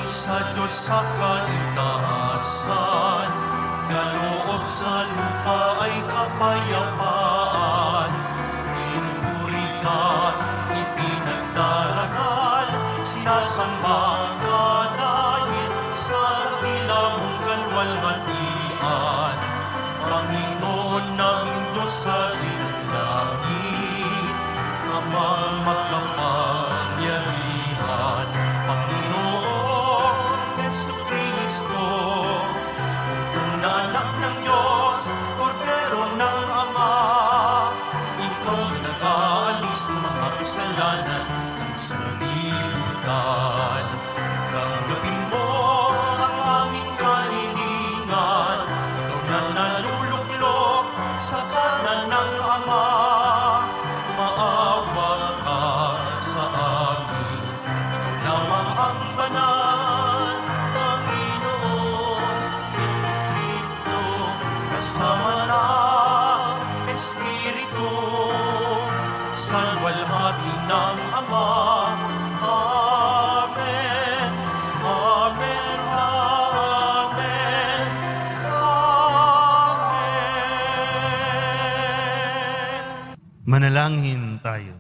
sa Diyos sa kaitaasan, kaloob sa lupa ay kapayapaan. Pinupuri ka't ipinagdarangal, sinasamba ka dahil sa dakila mong kalwalhatian. Panginoon ng Diyos sa langit, Amang makapangyarihan, Panginoon Jesucristo, na anak ng Diyos, Kordero ng Ama. Ikaw nag-aalis ng mga kasalanan ng sanlibutan. Tanggapin mo ang aming kahilingan, ikaw na naluluklok sa kanan ng Ama. Maawa ka sa amin, ikaw lamang ang banal, Panginoon Jesucristo, kasama ng Espiritu, sa luwalhati ng Ama. Amen, Amen, Amen, Amen. Manalangin tayo.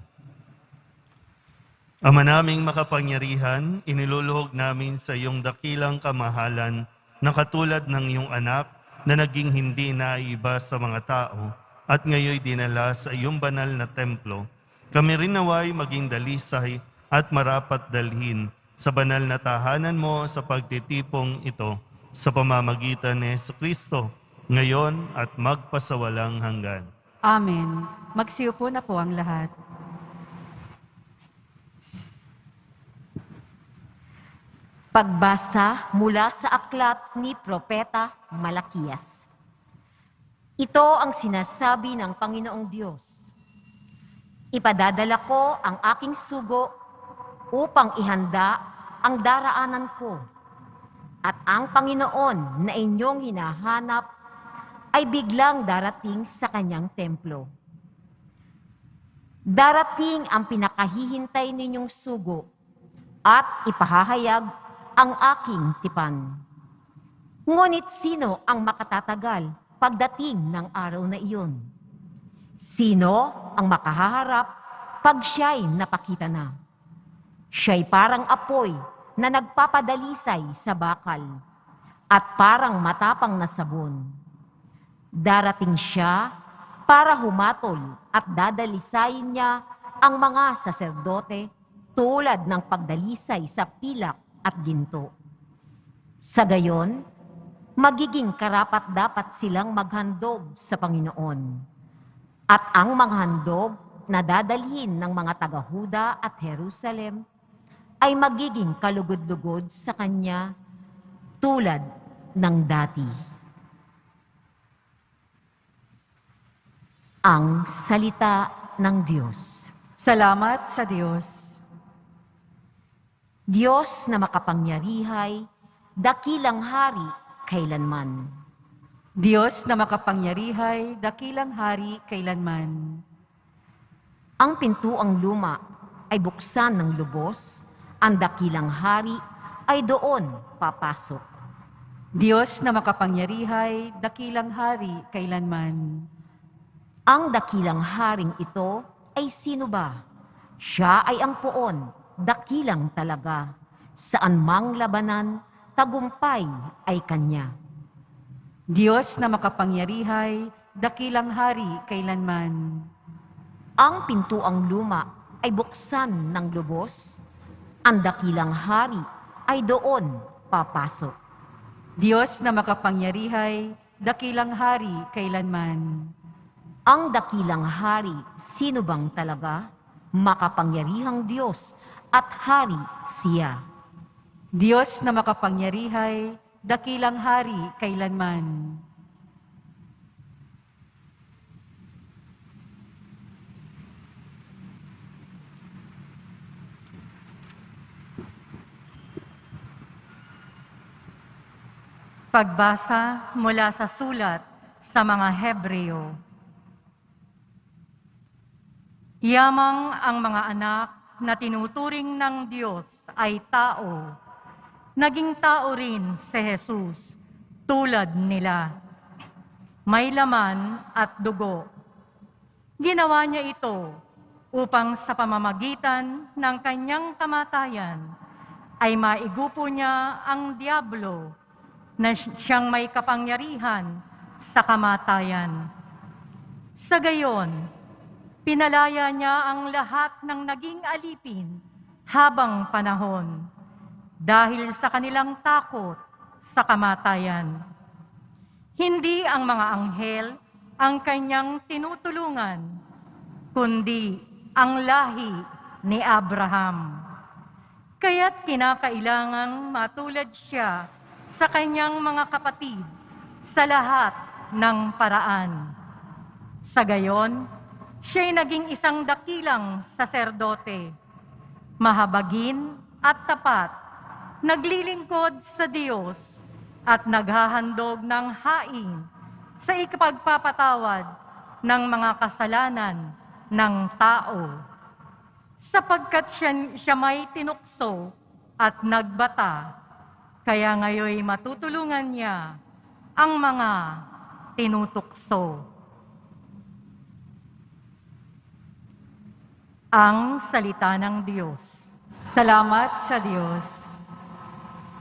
Ama naming makapangyarihan, iniluluhog namin sa iyong dakilang kamahalan na katulad ng iyong anak na naging hindi naiiba sa mga tao at ngayoy dinala sa iyong banal na templo. Kami rin naway maging dalisay at marapat dalhin sa banal na tahanan mo sa pagtitipong ito sa pamamagitan ni Jesucristo, ngayon at magpasawalang hanggan. Amen. Magsiupo na po ang lahat. Pagbasa mula sa aklat ni Propeta Malakias. Ito ang sinasabi ng Panginoong Diyos. Ipadadala ko ang aking sugo upang ihanda ang daraanan ko, at ang Panginoon na inyong hinahanap ay biglang darating sa kanyang templo. Darating ang pinakahihintay ninyong sugo at ipahahayag ang aking tipan. Ngunit sino ang makatatagal pagdating ng araw na iyon? Sino ang makahaharap pag siya'y napakita na? Siya'y parang apoy na nagpapadalisay sa bakal at parang matapang na sabon. Darating siya para humatol at dadalisayin niya ang mga saserdote tulad ng pagdalisay sa pilak at ginto. Sa gayon, magiging karapat-dapat silang maghandog sa Panginoon. At ang mga handog na dadalhin ng mga taga-Huda at Jerusalem ay magiging kalugod-lugod sa Kanya tulad ng dati. Ang salita ng Diyos. Salamat sa Diyos. Diyos na makapangyarihay, dakilang hari kailanman. Diyos na makapangyarihay, dakilang hari kailanman. Ang pintuang luma ay buksan ng lubos, ang dakilang hari ay doon papasok. Diyos na makapangyarihay, dakilang hari kailanman. Ang dakilang haring ito ay sino ba? Siya ay ang poon, dakilang talaga. Saan mang labanan, tagumpay ay kanya. Diyos na makapangyarihay, dakilang hari kailanman. Ang pintuang luma ay buksan ng lubos, ang dakilang hari ay doon papasok. Diyos na makapangyarihay, dakilang hari kailanman. Ang dakilang hari, sino bang talaga? Makapangyarihang Diyos at hari siya. Diyos na makapangyarihay, dakilang hari kailanman. Pagbasa mula sa sulat sa mga Hebreo. Yamang ang mga anak na tinuturing ng Diyos ay tao, naging tao rin si Jesus tulad nila. May laman at dugo. Ginawa niya ito upang sa pamamagitan ng kanyang kamatayan ay maigupo niya ang diablo na siyang may kapangyarihan sa kamatayan. Sa gayon, pinalaya niya ang lahat ng naging alipin habang panahon dahil sa kanilang takot sa kamatayan. Hindi ang mga anghel ang kanyang tinutulungan, kundi ang lahi ni Abraham. Kaya't kinakailangang matulad siya sa kanyang mga kapatid sa lahat ng paraan. Sa gayon, siya'y naging isang dakilang saserdote, mahabagin at tapat, naglilingkod sa Diyos at naghahandog ng hain sa ikapagpapatawad ng mga kasalanan ng tao. Sapagkat siya may tinukso at nagbata, kaya ngayoy matutulungan niya ang mga tinutukso. Ang salita ng Diyos. Salamat sa Diyos.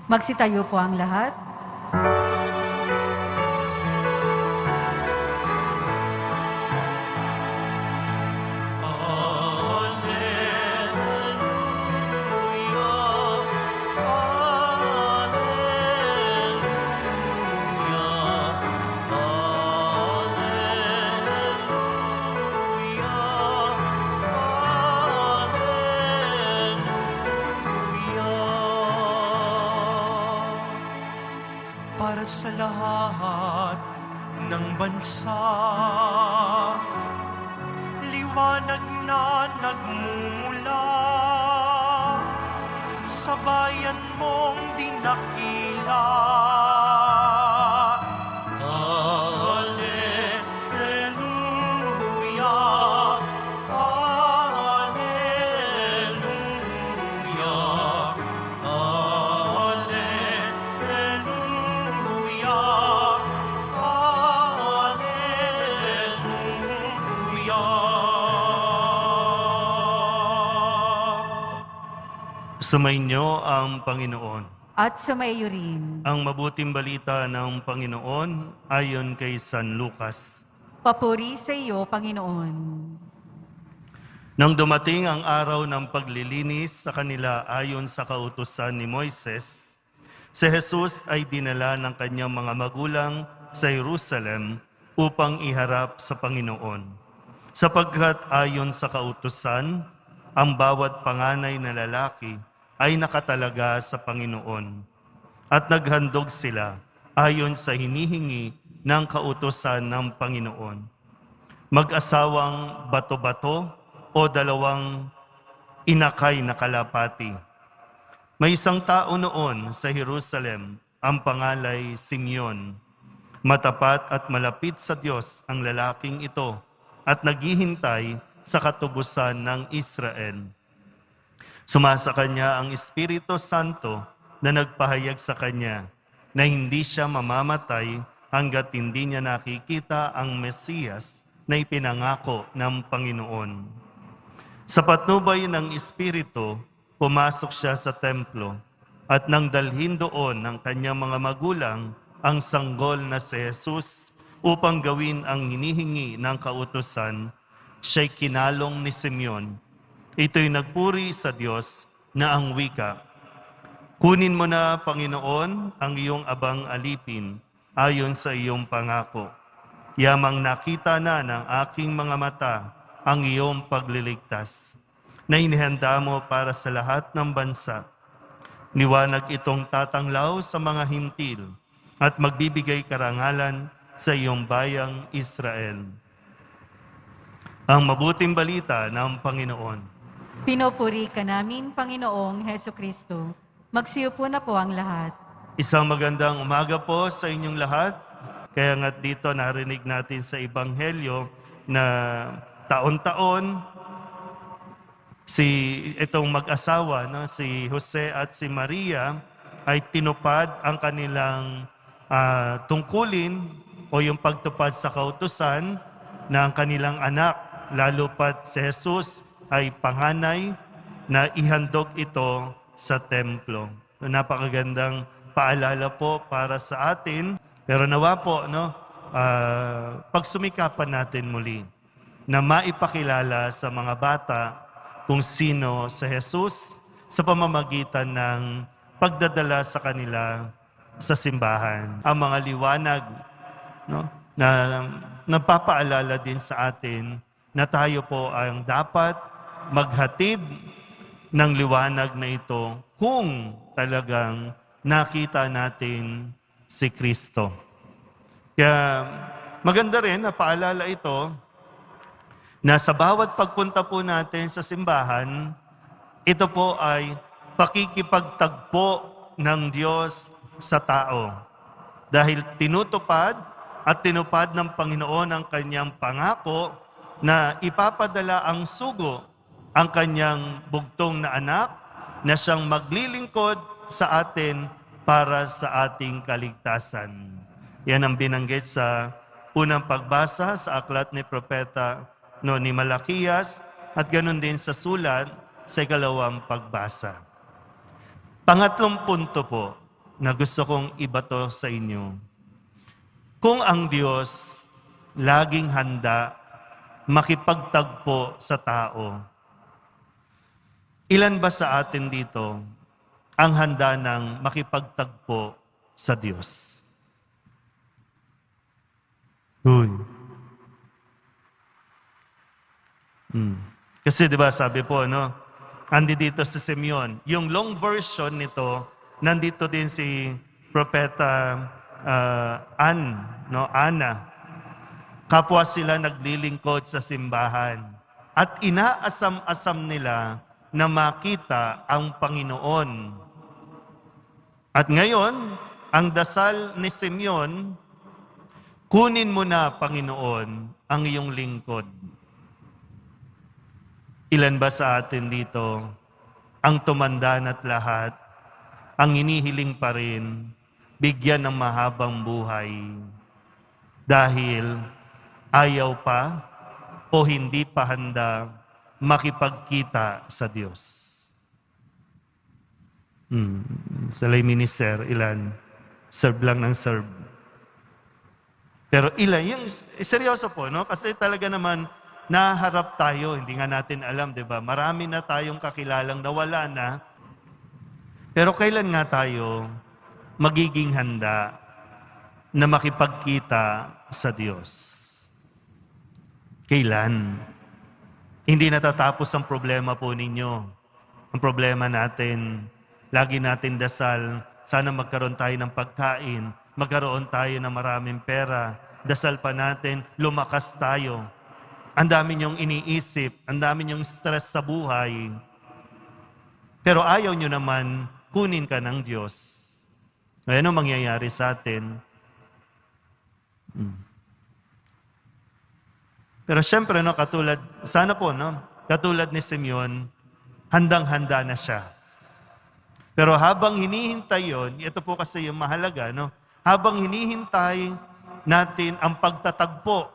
Magsitayo po ang lahat. Para sa lahat ng bansa, liwanag na nagmumula sa bayan mong dinakila. Alleluia, alleluia, alleluia, alleluia. Sumainyo ang Panginoon. At sumaiyo rin. Ang mabuting balita ng Panginoon ayon kay San Lucas. Papuri sa iyo, Panginoon. Nang dumating ang araw ng paglilinis sa kanila ayon sa kautusan ni Moises, si Jesus ay dinala ng kanyang mga magulang sa Jerusalem upang iharap sa Panginoon. Sapagkat ayon sa kautusan, ang bawat panganay na lalaki ay nakatalaga sa Panginoon. At naghandog sila ayon sa hinihingi ng kautusan ng Panginoon. Mag-asawang bato-bato o dalawang inakay na kalapati. May isang tao noon sa Jerusalem, ang pangalay Simeon. Matapat at malapit sa Diyos ang lalaking ito at naghihintay sa katubusan ng Israel. Sumasa kanya ang Espiritu Santo na nagpahayag sa kanya na hindi siya mamamatay hanggat hindi niya nakikita ang Mesiyas na ipinangako ng Panginoon. Sa patnubay ng Espiritu, pumasok siya sa templo at nang dalhin doon ng kanyang mga magulang ang sanggol na si Jesus upang gawin ang hinihingi ng kautusan, siya'y kinalong ni Simeon. Ito'y nagpuri sa Diyos na ang wika, "Kunin mo na, Panginoon, ang iyong abang alipin ayon sa iyong pangako. Yamang nakita na ng aking mga mata ang iyong pagliligtas, na inihanda mo para sa lahat ng bansa. Liwanag itong tatanglaw sa mga hintil at magbibigay karangalan sa iyong bayang Israel." Ang mabuting balita ng Panginoon. Pinupuri ka namin, Panginoong Hesukristo. Magsiupo na po ang lahat. Isang magandang umaga po sa inyong lahat. Kaya nga dito narinig natin sa Ebanghelyo na taon-taon itong mag-asawa, no, si Jose at si Maria, ay tinupad ang kanilang tungkulin o yung pagtupad sa kautusan na ang kanilang anak, lalo pat si Jesus ay panganay na ihandog ito sa templo. So, napakagandang paalala po para sa atin. Pero nawa po, pagsumikapan natin muli na maipakilala sa mga bata kung sino sa Jesus sa pamamagitan ng pagdadala sa kanila sa simbahan. Ang mga liwanag na nagpapaalala din sa atin na tayo po ang dapat maghatid ng liwanag na ito kung talagang nakita natin si Kristo. Kaya maganda rin na paalala ito na sa bawat pagpunta po natin sa simbahan, ito po ay pakikipagtagpo ng Diyos sa tao. Dahil tinutupad at tinupad ng Panginoon ang kanyang pangako na ipapadala ang sugo, ang kanyang bugtong na anak, na siyang maglilingkod sa atin para sa ating kaligtasan. Yan ang binanggit sa unang pagbasa sa aklat ni Propeta ni Malakias at ganun din sa sulat sa ikalawang pagbasa. Pangatlong punto po na gusto kong ibato sa inyo. Kung ang Diyos laging handa makipagtagpo sa tao, ilan ba sa atin dito ang handa ng makipagtagpo sa Diyos? Kasi di ba sabi po, andi dito si Simeon. Yung long version nito, nandito din si Propeta Ana. Kapwa sila naglilingkod sa simbahan. At inaasam-asam nila na makita ang Panginoon. At ngayon, ang dasal ni Simeon, kunin mo na, Panginoon, ang iyong lingkod. Ilan ba sa atin dito ang tumanda na't lahat, ang inihiling pa rin, bigyan ng mahabang buhay dahil ayaw pa o hindi pa handa makipagkita sa Diyos? Sa lay minister, ilan? Serve lang ng serve. Pero ilan, yung seryoso po, kasi talaga naman, naharap tayo, hindi nga natin alam, di ba? Marami na tayong kakilalang nawala na. Pero kailan nga tayo magiging handa na makipagkita sa Diyos? Kailan? Hindi natatapos ang problema po ninyo. Ang problema natin, lagi natin dasal, sana magkaroon tayo ng pagkain, magkaroon tayo ng maraming pera, dasal pa natin, lumakas tayo. Ang dami niyong iniisip, ang dami niyong stress sa buhay. Pero ayaw niyo naman kunin ka ng Diyos. Ano mangyayari sa atin? Pero syempre, katulad ni Simeon, handang-handa na siya. Pero habang hinihintay yon, ito po kasi yung mahalaga, habang hinihintay natin ang pagtatagpo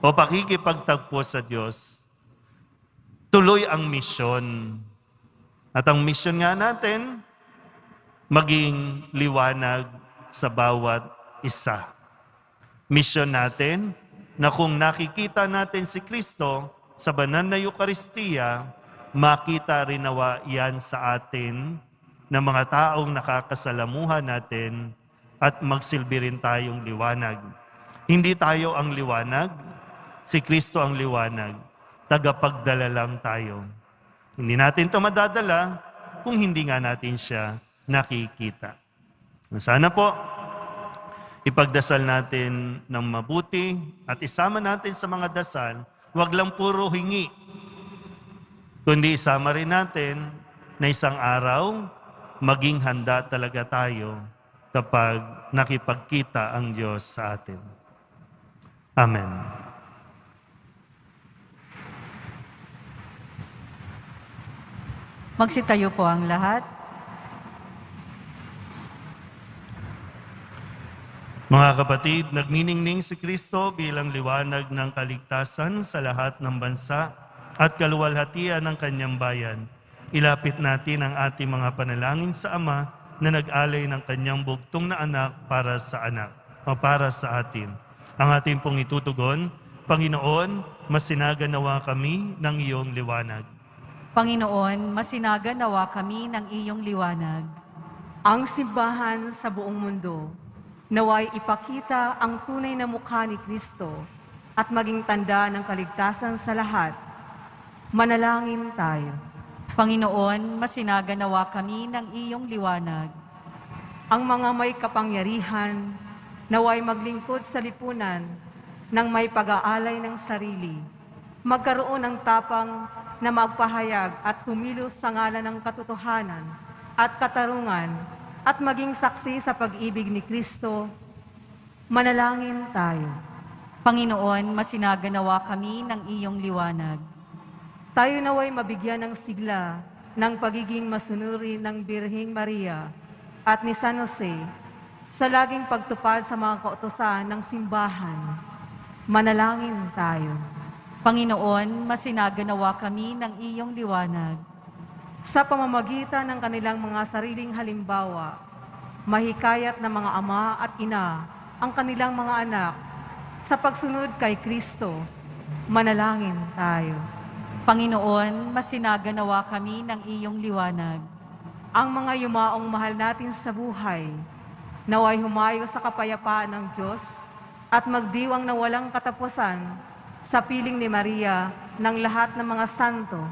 o pakikipagtagpo sa Diyos, tuloy ang misyon. At ang misyon nga natin, maging liwanag sa bawat isa. Misyon natin na kung nakikita natin si Kristo sa banal na Eucharistia, makita rin nawa yan sa atin ng mga taong nakakasalamuhan natin at magsilbi rin tayong liwanag. Hindi tayo ang liwanag, si Kristo ang liwanag. Tagapagdala lang tayo. Hindi natin ito madadala kung hindi nga natin siya nakikita. Sana po, ipagdasal natin ng mabuti at isama natin sa mga dasal, wag lang puro hingi, kundi isama rin natin na isang araw, maging handa talaga tayo kapag nakipagkita ang Diyos sa atin. Amen. Magsitayo po ang lahat. Mga kapatid, nagniningning si Kristo bilang liwanag ng kaligtasan sa lahat ng bansa at kaluwalhatian ng kanyang bayan. Ilapit natin ang ating mga panalangin sa Ama na nag-alay ng kanyang bugtong na anak para sa atin. Ang ating pong itutugon, Panginoon, masinaga nawa kami ng iyong liwanag. Panginoon, masinaga nawa kami ng iyong liwanag. Ang simbahan sa buong mundo, naway ipakita ang tunay na mukha ni Kristo at maging tanda ng kaligtasan sa lahat. Manalangin tayo. Panginoon, masinaga nawa kami ng iyong liwanag. Ang mga may kapangyarihan, naway maglingkod sa lipunan ng may pag-aalay ng sarili, magkaroon ng tapang na magpahayag at kumilos sa ngalan ng katotohanan at katarungan at maging saksi sa pag-ibig ni Kristo. Manalangin tayo. Panginoon, masinaga nawa kami ng iyong liwanag. Tayo naway mabigyan ng sigla ng pagiging masunuri ng Birheng Maria at ni San Jose sa laging pagtupad sa mga kautusan ng simbahan. Manalangin tayo. Panginoon, masinaga nawa kami ng iyong liwanag. Sa pamamagitan ng kanilang mga sariling halimbawa, mahikayat ng mga ama at ina ang kanilang mga anak sa pagsunod kay Kristo. Manalangin tayo. Panginoon, masinaga nawa kami ng iyong liwanag. Ang mga yumaong mahal natin sa buhay, naway humayo sa kapayapaan ng Diyos at magdiwang na walang katapusan sa piling ni Maria ng lahat ng mga santo.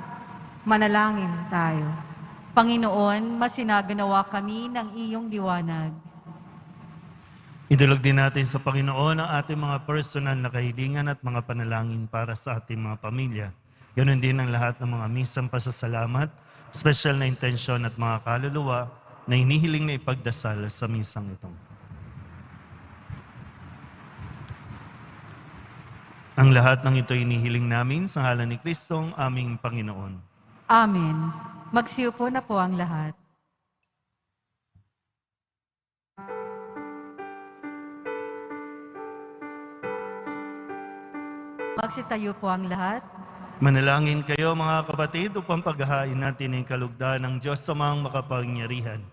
Manalangin tayo. Panginoon, masinaga nawa kami ng iyong liwanag. Idulog din natin sa Panginoon ang ating mga personal na kahilingan at mga panalangin para sa ating mga pamilya. Ganon din ang lahat ng mga misang pasasalamat, special na intensyon at mga kaluluwa na hinihiling na ipagdasal sa misang ito. Ang lahat ng ito inihiling namin sa ngalan ni Kristong aming Panginoon. Amen. Magsiupo na po ang lahat. Magsitayo po ang lahat. Manalangin kayo mga kapatid upang paghahain natin ang kalugdan ng Diyos sa mga makapangyarihan.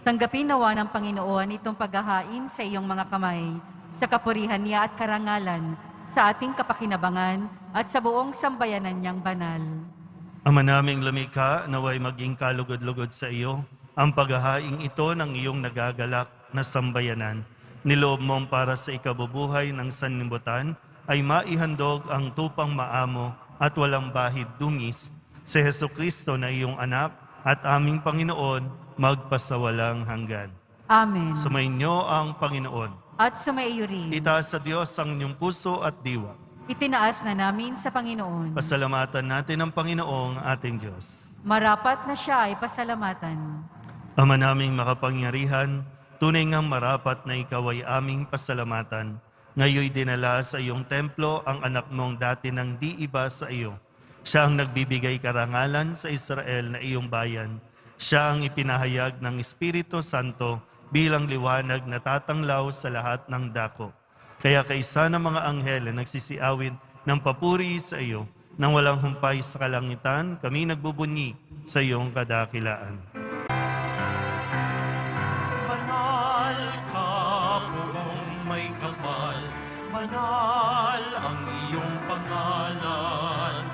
Tanggapin nawa ng Panginoon itong paghahain sa iyong mga kamay, sa kapurihan niya at karangalan, sa ating kapakinabangan at sa buong sambayanan niyang banal. Ama naming lumikha, naway maging kalugod-lugod sa iyo ang paghahaing ito ng iyong nagagalak na sambayanan. Niloob mong para sa ikabubuhay ng sanlibutan ay maihandog ang tupang maamo at walang bahid dungis, si Hesukristo na iyong anak at aming Panginoon, magpasawalang hanggan. Amen. Sumainyo ang Panginoon. At sumaiyo rin. Itaas sa Diyos ang inyong puso at diwa. Itinaas na namin sa Panginoon. Pasalamatan natin ang Panginoong ating Diyos. Marapat na siya ay pasalamatan. Ama naming makapangyarihan, tunay ngang marapat na ikaw ay aming pasalamatan. Ngayoy dinala sa iyong templo ang anak mong dati nang di iba sa iyo. Siya ang nagbibigay karangalan sa Israel na iyong bayan. Siya ang ipinahayag ng Espiritu Santo bilang liwanag na tatanglaw sa lahat ng dako. Kaya kaisa ng mga anghel na nagsisiawit ng papuri sa iyo, nang walang humpay sa kalangitan, kami nagbubunyi sa iyong kadakilaan. Banal ka, buong may kapal, banal ang iyong pangalan,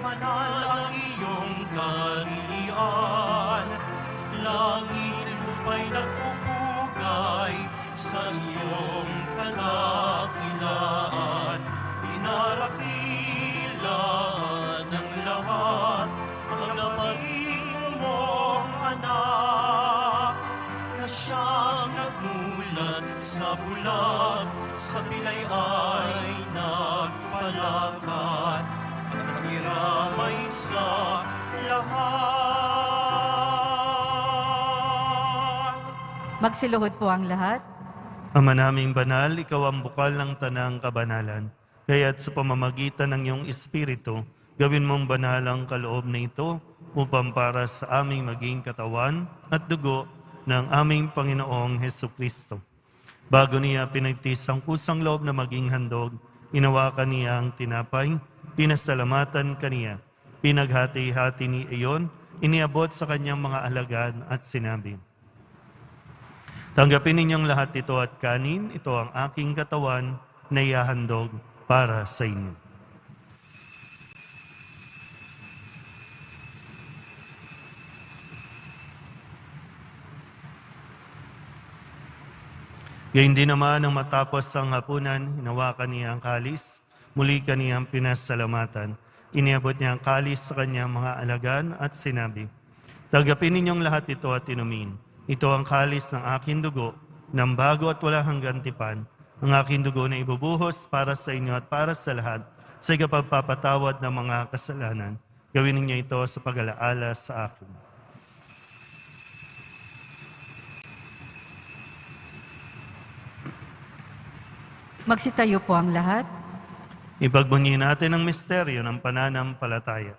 banal ang iyong kaharian, langit lupa'y nagpupugay sa iyong kadakilaan, inarakilan ng lahat ang labing mong anak, na siyang nagmulat sa bulag, sa pilay ay nagpalakat, at nagiramay sa lahat. Magsiluhod po ang lahat. Ama naming banal, ikaw ang bukal ng tanang kabanalan. Kaya't sa pamamagitan ng iyong Espiritu, gawin mong banal ang kaloob na ito upang para sa aming maging katawan at dugo ng aming Panginoong Hesukristo. Bago niya pinagtis ang kusang loob na maging handog, inawakan niya ang tinapay, pinasalamatan kaniya. Pinaghati-hati ni iyon, iniabot sa kanyang mga alagad at sinabi, "Tanggapin ninyong lahat ito at kanin, ito ang aking katawan na ihahandog para sa inyo." Gayun din naman nang matapos ang hapunan, hinawakan niya ang kalis, muli kaniyang pinasalamatan. Iniabot niya ang kalis sa kanyang mga alagan at sinabi, "Tanggapin ninyong lahat ito at inumin. Ito ang kalis ng aking dugo, ng bago at walang hanggang tipan, ang aking dugo na ibubuhos para sa inyo at para sa lahat, sa ikapagpapatawad ng mga kasalanan. Gawin ninyo ito sa pag-alaala sa akin." Magsitayo po ang lahat. Ipagbunyi natin ang misteryo ng pananampalataya.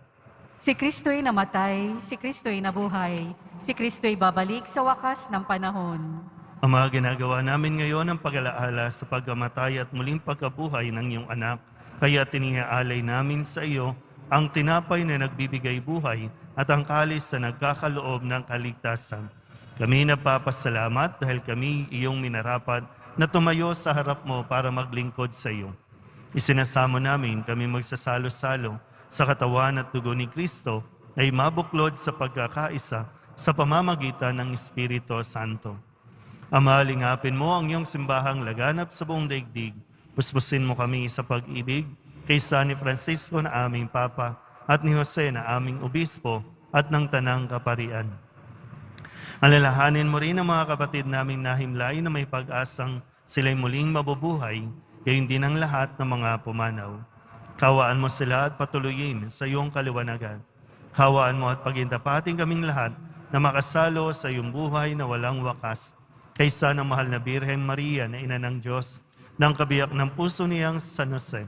Si Kristo'y namatay, si Kristo'y nabuhay, si Kristo'y babalik sa wakas ng panahon. Ama, ginagawa namin ngayon ang pag-alaala sa pagkamatay at muling pagkabuhay ng iyong anak, kaya tinihaalay namin sa iyo ang tinapay na nagbibigay buhay at ang kalis na nagkakaloob ng kaligtasan. Kami nagpapasalamat dahil kami iyong minarapat na tumayo sa harap mo para maglingkod sa iyo. Isinasamo namin kami magsasalo-salo sa katawan at dugo ni Kristo ay mabuklod sa pagkakaisa sa pamamagitan ng Espiritu Santo. Ama, lingapin mo ang iyong simbahang laganap sa buong daigdig. Puspusin mo kami sa pag-ibig kay San Francisco na aming Papa at ni Jose na aming Obispo at ng Tanang Kaparian. Alalahanin mo rin ang mga kapatid naming nahimlay na may pag-asang sila'y muling mabubuhay, gayon din ang lahat ng mga pumanaw. Kawaan mo sila at patuloyin sa iyong kaliwanagan. Kawaan mo at pagindapating kaming lahat na makasalo sa iyong buhay na walang wakas. Kaysa ng mahal na Birhen Maria na Ina ng Diyos, ng kabiyak ng puso niyang San Jose,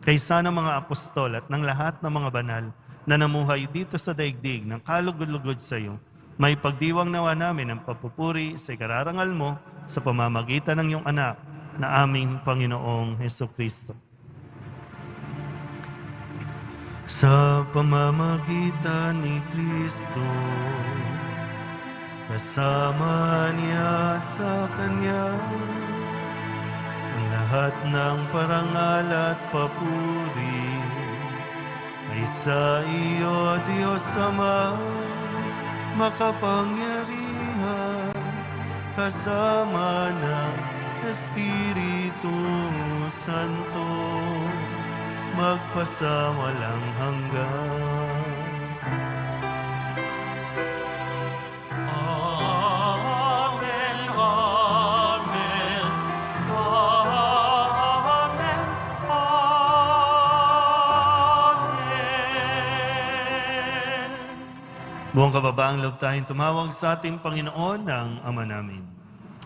kaysa ng mga apostol at ng lahat ng mga banal na namuhay dito sa daigdig ng kalugod-lugod sa iyo, may pagdiwang nawa namin ang papupuri sa ikararangal mo sa pamamagitan ng iyong anak na aming Panginoong Hesukristo. Sa pamamagitan ni Kristo, kasama niya at sa Kanya, ang lahat ng parangal at papuri ay sa iyo, Diyos Ama, makapangyarihan, kasama ng Espiritu Santo, magpasawalang hanggan. Amen, amen, amen, amen. Buong kababaang loob tayong tumawag sa ating Panginoon ng Ama namin.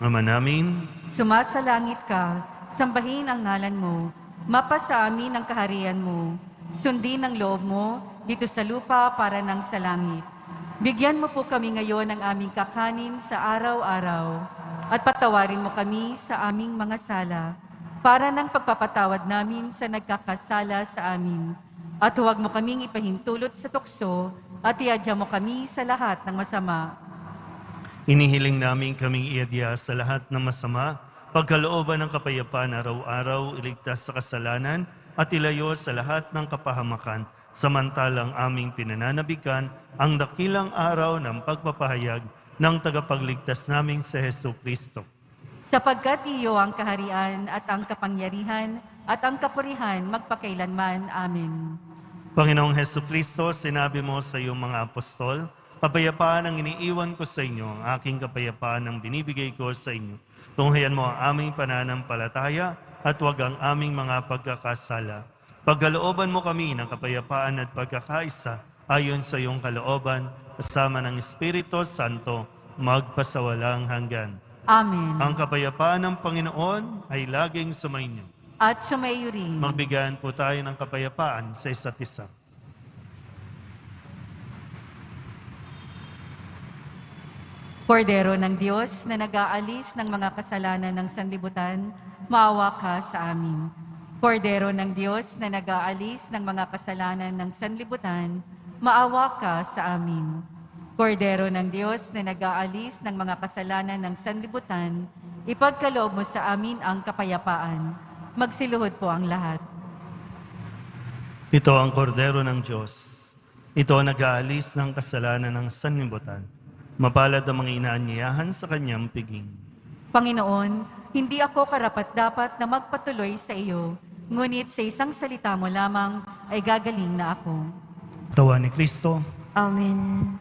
Ama namin, Sumasalangit ka, sambahin ang ngalan mo, mapasa amin ang kaharian mo, sundin ang loob mo dito sa lupa para nang sa langit. Bigyan mo po kami ngayon ng aming kakanin sa araw-araw at patawarin mo kami sa aming mga sala para ng pagpapatawad namin sa nagkakasala sa amin. At huwag mo kaming ipahintulot sa tukso at iadya mo kami sa lahat ng masama. inihiling namin kaming iadya sa lahat ng masama, pagkalooban ng kapayapaan araw-araw, iligtas sa kasalanan at ilayo sa lahat ng kapahamakan, samantalang aming pinananabikan ang dakilang araw ng pagpapahayag ng tagapagligtas naming si Hesukristo. Sapagkat iyo ang kaharian at ang kapangyarihan at ang kapurihan magpakailanman. Amen. Panginoong Hesukristo, sinabi mo sa iyong mga apostol, "Kapayapaan ang iniiwan ko sa inyo, ang aking kapayapaan ang binibigay ko sa inyo. Tunghayan mo ang aming pananampalataya at huwag ang aming mga pagkakasala. Pagkalooban mo kami ng kapayapaan at pagkakaisa ayon sa iyong kalooban, kasama ng Espiritu Santo, magpasawalang hanggan." Amen. Ang kapayapaan ng Panginoon ay laging sumainyo. At sumayo rin. Magbigayan po tayo ng kapayapaan sa isa't isa. Kordero ng Diyos na nag-aalis ng mga kasalanan ng sanlibutan, maawa ka sa amin. Kordero ng Diyos na nag-aalis ng mga kasalanan ng sanlibutan, maawa ka sa amin. Kordero ng Diyos na nag-aalis ng mga kasalanan ng sanlibutan, ipagkaloob mo sa amin ang kapayapaan. Magsiluhod po ang lahat. Ito ang kordero ng Diyos. Ito ang nag-aalis ng kasalanan ng sanlibutan. Mapalad ang mga inaanyayahan sa kanyang piging. Panginoon, hindi ako karapat-dapat na magpatuloy sa iyo, ngunit sa isang salita mo lamang ay gagaling na ako. Tawa ni Kristo. Amen.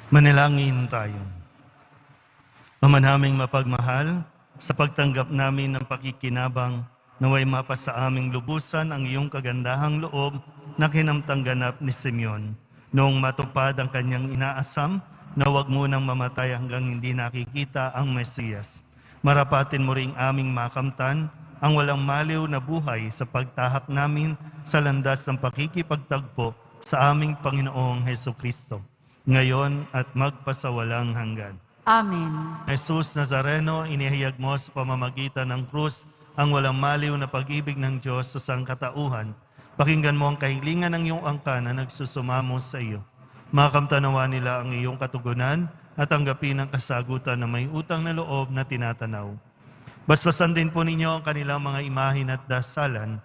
Manalangin tayo. Ama naming mapagmahal, sa pagtanggap namin ng pakikinabang, naway mapa sa aming lubusan ang iyong kagandahang loob na kinamtang ganap ni Simeon. Noong matupad ang kanyang inaasam, na huwag munang mamatay hanggang hindi nakikita ang Mesiyas. Marapatin mo ring aming makamtan ang walang maliw na buhay sa pagtahak namin sa landas ng pakikipagtagpo sa aming Panginoong Hesukristo, ngayon at magpasawalang hanggan. Amen. Jesus Nazareno, inihayag mo sa pamamagitan ng krus ang walang maliw na pag-ibig ng Diyos sa sangkatauhan. Pakinggan mo ang kahilingan ng iyong angkan na nagsusumamo sa iyo. Makamtanawa nila ang iyong katugunan at tanggapin ang kasagutan na may utang na loob na tinatanaw. Basbasan din po ninyo ang kanilang mga imahin at dasalan.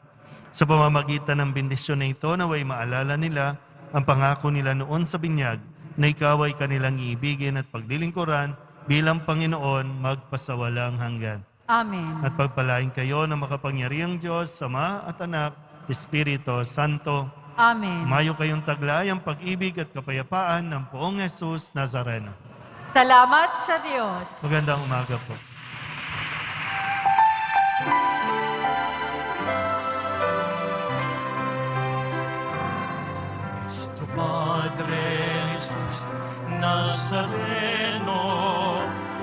Sa pamamagitan ng bendisyon na ito, naway maalala nila ang pangako nila noon sa binyag na ikaw ay kanilang iibigin at paglilingkuran bilang Panginoon magpasawalang hanggan. Amen. At pagpalain kayo ng makapangyarihang Diyos, Ama at Anak, Espiritu Santo. Amen. Mayo kayong taglay ang pag-ibig at kapayapaan ng Poong Jesus Nazareno. Salamat sa Diyos. Magandang umaga po. Nuestro Padre Jesus Nazareno,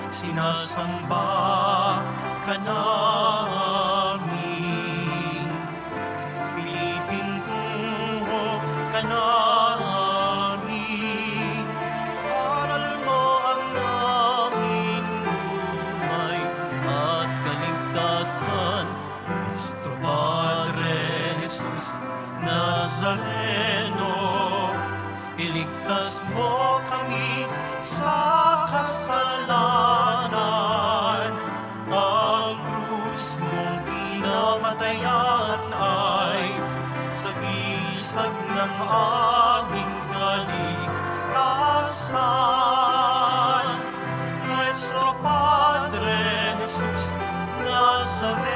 sinasamba ka namin. Pilipin tungo ka namin. Aral mo ang naming buhay at kaligtasan. Nuestro Padre Jesus Nazareno, iligtas mo kami sa kasalanan. Ang krus mong pinamatayan ay sagisag ng aming kaligtasan. Nuestro Padre Jesus Nazareno,